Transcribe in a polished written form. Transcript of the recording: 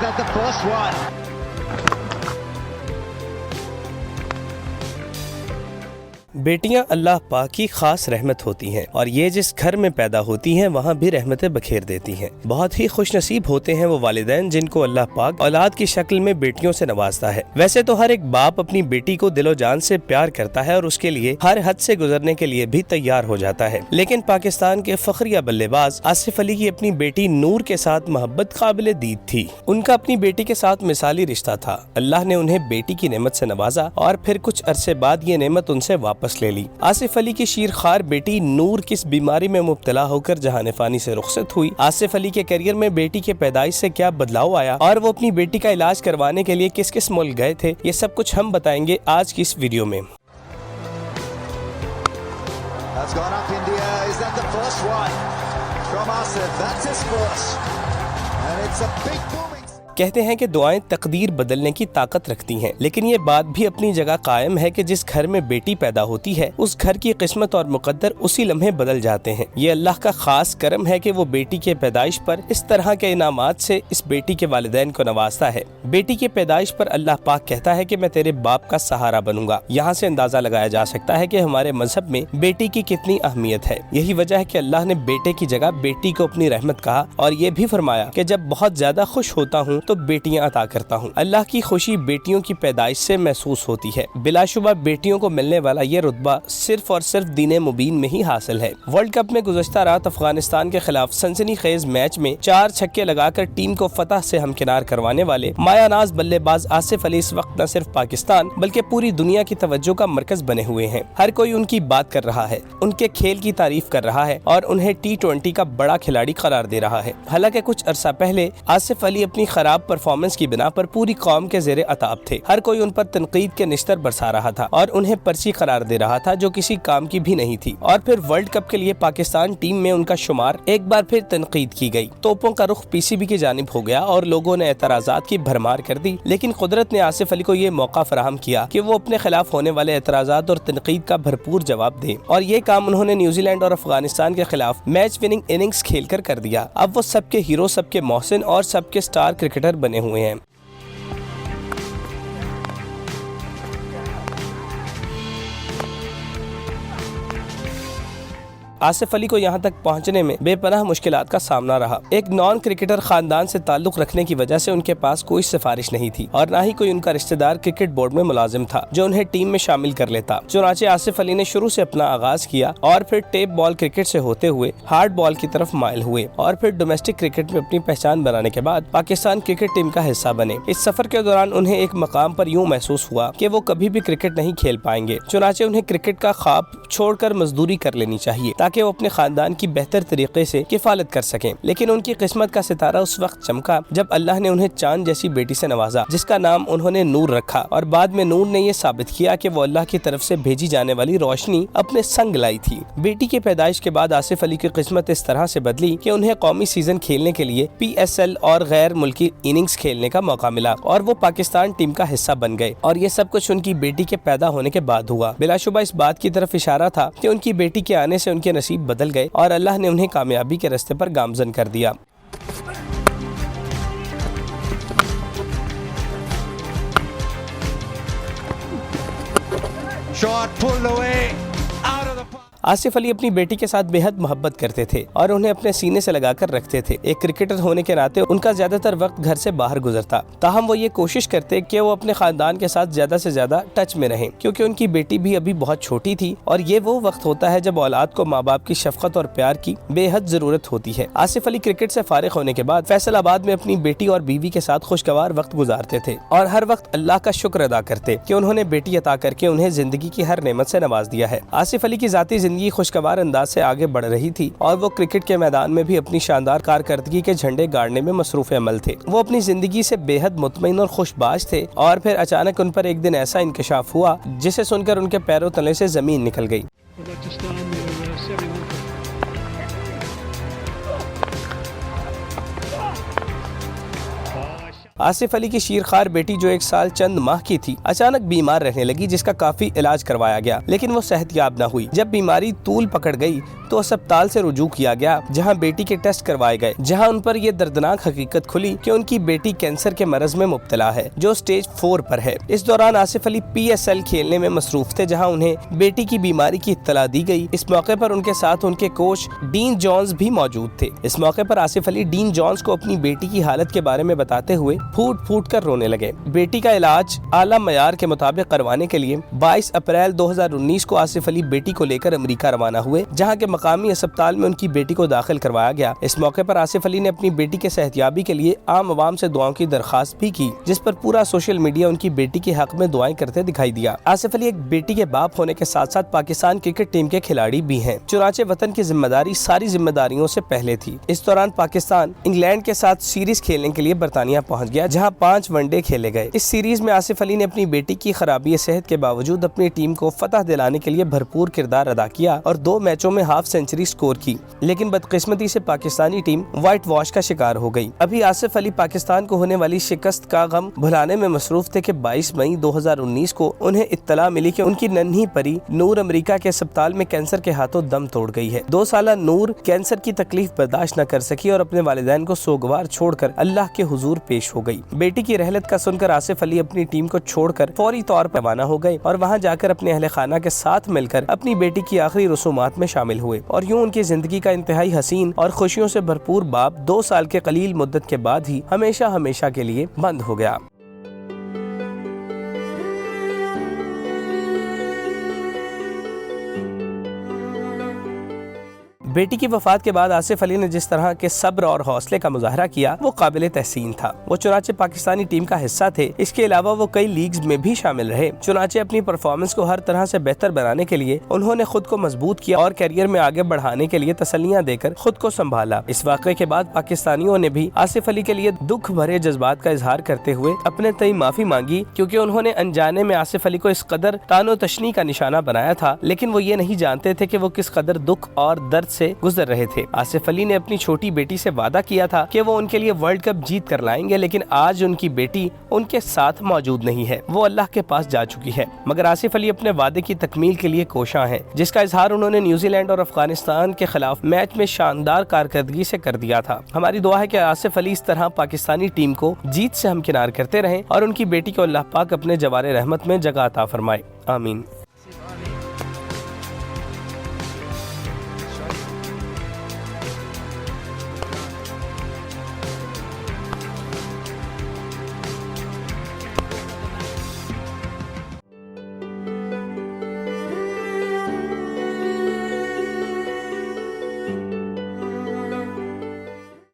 that the first one? بیٹیاں اللہ پاک کی خاص رحمت ہوتی ہیں اور یہ جس گھر میں پیدا ہوتی ہیں وہاں بھی رحمتیں بکھیر دیتی ہیں۔ بہت ہی خوش نصیب ہوتے ہیں وہ والدین جن کو اللہ پاک اولاد کی شکل میں بیٹیوں سے نوازتا ہے۔ ویسے تو ہر ایک باپ اپنی بیٹی کو دل و جان سے پیار کرتا ہے اور اس کے لیے ہر حد سے گزرنے کے لیے بھی تیار ہو جاتا ہے، لیکن پاکستان کے فخریہ بلے باز آصف علی کی اپنی بیٹی نور کے ساتھ محبت قابل دید تھی۔ ان کا اپنی بیٹی کے ساتھ مثالی رشتہ تھا۔ اللہ نے انہیں بیٹی کی نعمت سے نوازا اور پھر کچھ عرصے بعد یہ نعمت ان سے واپس لے لی۔ آصف علی کی شیرخوار بیٹی نور کس بیماری میں مبتلا ہو کر جہان فانی سے رخصت ہوئی، آصف علی کے کیریئر میں بیٹی کے پیدائش سے کیا بدلاؤ آیا اور وہ اپنی بیٹی کا علاج کروانے کے لیے کس کس ملک گئے تھے، یہ سب کچھ ہم بتائیں گے آج کی اس ویڈیو میں۔ That's gone up in the air. Is that the first one from Asif? That's his first. And it's a big booming. کہتے ہیں کہ دعائیں تقدیر بدلنے کی طاقت رکھتی ہیں، لیکن یہ بات بھی اپنی جگہ قائم ہے کہ جس گھر میں بیٹی پیدا ہوتی ہے اس گھر کی قسمت اور مقدر اسی لمحے بدل جاتے ہیں۔ یہ اللہ کا خاص کرم ہے کہ وہ بیٹی کے پیدائش پر اس طرح کے انعامات سے اس بیٹی کے والدین کو نوازتا ہے۔ بیٹی کے پیدائش پر اللہ پاک کہتا ہے کہ میں تیرے باپ کا سہارا بنوں گا۔ یہاں سے اندازہ لگایا جا سکتا ہے کہ ہمارے مذہب میں بیٹی کی کتنی اہمیت ہے۔ یہی وجہ ہے کہ اللہ نے بیٹے کی جگہ بیٹی کو اپنی رحمت کہا اور یہ بھی فرمایا کہ جب بہت زیادہ خوش ہوتا ہوں تو بیٹیاں عطا کرتا ہوں۔ اللہ کی خوشی بیٹیوں کی پیدائش سے محسوس ہوتی ہے۔ بلا شبہ بیٹیوں کو ملنے والا یہ رتبہ صرف اور صرف دین مبین میں ہی حاصل ہے۔ ورلڈ کپ میں گزشتہ رات افغانستان کے خلاف سنسنی خیز میچ میں 4 چھکے لگا کر ٹیم کو فتح سے ہمکنار کروانے والے مایہ ناز بلے باز آصف علی اس وقت نہ صرف پاکستان بلکہ پوری دنیا کی توجہ کا مرکز بنے ہوئے ہیں۔ ہر کوئی ان کی بات کر رہا ہے، ان کے کھیل کی تعریف کر رہا ہے اور انہیں T20 کا بڑا کھلاڑی قرار دے رہا ہے۔ حالانکہ کچھ عرصہ پہلے آصف علی اپنی خراب پرفارمنس کی بنا پر پوری قوم کے زیر عتاب تھے۔ ہر کوئی ان پر تنقید کے نشتر برسا رہا تھا اور انہیں پرچی قرار دے رہا تھا جو کسی کام کی بھی نہیں تھی، اور پھر ورلڈ کپ کے لیے پاکستان ٹیم میں ان کا شمار ایک بار پھر تنقید کی گئی۔ توپوں کا رخ PCB کی جانب ہو گیا اور لوگوں نے اعتراضات کی بھرمار کر دی، لیکن قدرت نے آصف علی کو یہ موقع فراہم کیا کہ وہ اپنے خلاف ہونے والے اعتراضات اور تنقید کا بھرپور جواب دیں، اور یہ کام انہوں نے نیوزی لینڈ اور افغانستان کے خلاف میچ وننگ اننگز کھیل کر دیا۔ اب وہ سب کے ہیرو، سب کے محسن اور سب کے سٹار کرکٹر بنے ہوئے ہیں۔ آصف علی کو یہاں تک پہنچنے میں بے پناہ مشکلات کا سامنا رہا۔ ایک نان کرکٹر خاندان سے تعلق رکھنے کی وجہ سے ان کے پاس کوئی سفارش نہیں تھی اور نہ ہی کوئی ان کا رشتہ دار کرکٹ بورڈ میں ملازم تھا جو انہیں ٹیم میں شامل کر لیتا۔ چنانچہ آصف علی نے شروع سے اپنا آغاز کیا اور پھر ٹیپ بال کرکٹ سے ہوتے ہوئے ہارڈ بال کی طرف مائل ہوئے اور پھر ڈومیسٹک کرکٹ میں اپنی پہچان بنانے کے بعد پاکستان کرکٹ ٹیم کا حصہ بنے۔ اس سفر کے دوران انہیں ایک مقام پر یوں محسوس ہوا کہ وہ کبھی بھی کرکٹ نہیں کھیل پائیں گے، چنانچہ انہیں کرکٹ کا خواب چھوڑ کر مزدوری کر لینی چاہیے تاکہ وہ اپنے خاندان کی بہتر طریقے سے کفالت کر سکیں۔ لیکن ان کی قسمت کا ستارہ اس وقت چمکا جب اللہ نے انہیں چاند جیسی بیٹی سے نوازا جس کا نام انہوں نے نور رکھا، اور بعد میں نور نے یہ ثابت کیا کہ وہ اللہ کی طرف سے بھیجی جانے والی روشنی اپنے سنگ لائی تھی۔ بیٹی کے پیدائش کے بعد آصف علی کی قسمت اس طرح سے بدلی کہ انہیں قومی سیزن کھیلنے کے لیے PSL اور غیر ملکی اننگز کھیلنے کا موقع ملا اور وہ پاکستان ٹیم کا حصہ بن گئے، اور یہ سب کچھ ان کی بیٹی کے پیدا ہونے کے بعد ہوا۔ بلا شبہ اس بات کی طرف اشارہ تھا کہ ان کی بیٹی کے آنے سے ان کے نصیب بدل گئے اور اللہ نے انہیں کامیابی کے راستے پر گامزن کر دیا۔ Shot pulled away out of the park. Asif علی اپنی بیٹی کے ساتھ بے حد محبت کرتے تھے اور انہیں اپنے سینے سے لگا کر رکھتے تھے۔ ایک کرکٹر ہونے کے ناطے ان کا زیادہ تر وقت گھر سے باہر گزرتا، تاہم وہ یہ کوشش کرتے کہ وہ اپنے خاندان کے ساتھ زیادہ سے زیادہ ٹچ میں رہیں، کیونکہ ان کی بیٹی بھی ابھی بہت چھوٹی تھی اور یہ وہ وقت ہوتا ہے جب اولاد کو ماں باپ کی شفقت اور پیار کی بے حد ضرورت ہوتی ہے۔ آصف علی کرکٹ سے فارغ ہونے کے بعد فیصل آباد میں اپنی بیٹی اور بیوی کے ساتھ خوشگوار وقت گزارتے تھے اور ہر وقت اللہ کا شکر ادا کرتے کہ انہوں نے بیٹی عطا کر کے انہیں زندگی کی ہر نعمت سے نواز دیا ہے۔ آصف علی کی ذاتی زندگی خوشگوار انداز سے آگے بڑھ رہی تھی اور وہ کرکٹ کے میدان میں بھی اپنی شاندار کارکردگی کے جھنڈے گاڑنے میں مصروف عمل تھے۔ وہ اپنی زندگی سے بے حد مطمئن اور خوش باش تھے اور پھر اچانک ان پر ایک دن ایسا انکشاف ہوا جسے سن کر ان کے پیروں تلے سے زمین نکل گئی۔ آصف علی کی شیرخوار بیٹی جو 1 سال چند ماہ کی تھی اچانک بیمار رہنے لگی، جس کا کافی علاج کروایا گیا لیکن وہ صحت یاب نہ ہوئی۔ جب بیماری طول پکڑ گئی تو اسپتال سے رجوع کیا گیا، جہاں بیٹی کے ٹیسٹ کروائے گئے، جہاں ان پر یہ دردناک حقیقت کھلی کہ ان کی بیٹی کینسر کے مرض میں مبتلا ہے جو سٹیج 4 پر ہے۔ اس دوران آصف علی PSL کھیلنے میں مصروف تھے، جہاں انہیں بیٹی کی بیماری کی اطلاع دی گئی۔ اس موقع پر ان کے ساتھ ان کے کوچ ڈین جونز بھی موجود تھے۔ اس موقع پر آصف علی ڈین جونز کو اپنی بیٹی کی حالت کے بارے میں بتاتے ہوئے پھوٹ پھوٹ کر رونے لگے۔ بیٹی کا علاج اعلیٰ معیار کے مطابق کروانے کے لیے 22 اپریل 2019 کو آصف علی بیٹی کو لے کر امریکہ روانہ ہوئے، جہاں کے مقامی اسپتال میں ان کی بیٹی کو داخل کروایا گیا۔ اس موقع پر آصف علی نے اپنی بیٹی کے صحتیابی کے لیے عام عوام سے دعاؤں کی درخواست بھی کی، جس پر پورا سوشل میڈیا ان کی بیٹی کے حق میں دعائیں کرتے دکھائی دیا۔ آصف علی ایک بیٹی کے باپ ہونے کے ساتھ ساتھ پاکستان کرکٹ ٹیم کے کھلاڑی بھی ہیں، چنانچہ وطن کی ذمہ داری ساری ذمہ داریوں سے پہلے تھی۔ اس دوران پاکستان انگلینڈ کے ساتھ سیریز کھیلنے کے لیے برطانیہ پہنچ گیا، جہاں 5 ون ڈے کھیلے گئے۔ اس سیریز میں آصف علی نے اپنی بیٹی کی خرابی صحت کے باوجود اپنی ٹیم کو فتح دلانے کے لیے بھرپور کردار ادا کیا اور 2 میچوں میں ہاف سینچری سکور کی، لیکن بدقسمتی سے پاکستانی ٹیم وائٹ واش کا شکار ہو گئی۔ ابھی آصف علی پاکستان کو ہونے والی شکست کا غم بھلانے میں مصروف تھے کہ 22 مئی 2019 کو انہیں اطلاع ملی کہ ان کی ننھی پری نور امریکہ کے اسپتال میں کینسر کے ہاتھوں دم توڑ گئی ہے۔ 2 سالہ نور کینسر کی تکلیف برداشت نہ کر سکی اور اپنے والدین کو سوگوار چھوڑ کر اللہ کے حضور پیش ہو گئی۔ بیٹی کی رحلت کا سن کر آصف علی اپنی ٹیم کو چھوڑ کر فوری طور پر روانہ ہو گئے اور وہاں جا کر اپنے اہل خانہ کے ساتھ مل کر اپنی بیٹی کی آخری رسومات میں شامل ہوئے، اور یوں ان کی زندگی کا انتہائی حسین اور خوشیوں سے بھرپور باب 2 سال کے قلیل مدت کے بعد ہی ہمیشہ کے لیے بند ہو گیا۔ بیٹی کی وفات کے بعد آصف علی نے جس طرح کے صبر اور حوصلے کا مظاہرہ کیا وہ قابل تحسین تھا۔ وہ چنانچہ پاکستانی ٹیم کا حصہ تھے، اس کے علاوہ وہ کئی لیگز میں بھی شامل رہے۔ چنانچہ اپنی پرفارمنس کو ہر طرح سے بہتر بنانے کے لیے انہوں نے خود کو مضبوط کیا اور کیریئر میں آگے بڑھانے کے لیے تسلیاں دے کر خود کو سنبھالا۔ اس واقعے کے بعد پاکستانیوں نے بھی آصف علی کے لیے دکھ بھرے جذبات کا اظہار کرتے ہوئے اپنے تئیں معافی مانگی، کیونکہ انہوں نے انجانے میں آصف علی کو اس قدر تان و تشنی کا نشانہ بنایا تھا، لیکن وہ یہ نہیں جانتے تھے کہ وہ کس قدر دکھ اور درد سے گزر رہے تھے۔ آصف علی نے اپنی چھوٹی بیٹی سے وعدہ کیا تھا کہ وہ ان کے لیے ورلڈ کپ جیت کر لائیں گے، لیکن آج ان کی بیٹی ان کے ساتھ موجود نہیں ہے، وہ اللہ کے پاس جا چکی ہے۔ مگر آصف علی اپنے وعدے کی تکمیل کے لیے کوشاں ہیں، جس کا اظہار انہوں نے نیوزی لینڈ اور افغانستان کے خلاف میچ میں شاندار کارکردگی سے کر دیا تھا۔ ہماری دعا ہے کہ آصف علی اس طرح پاکستانی ٹیم کو جیت سے ہمکنار کرتے رہیں اور ان کی بیٹی کو اللہ پاک اپنے جوار رحمت میں جگہ عطا فرمائے، آمین۔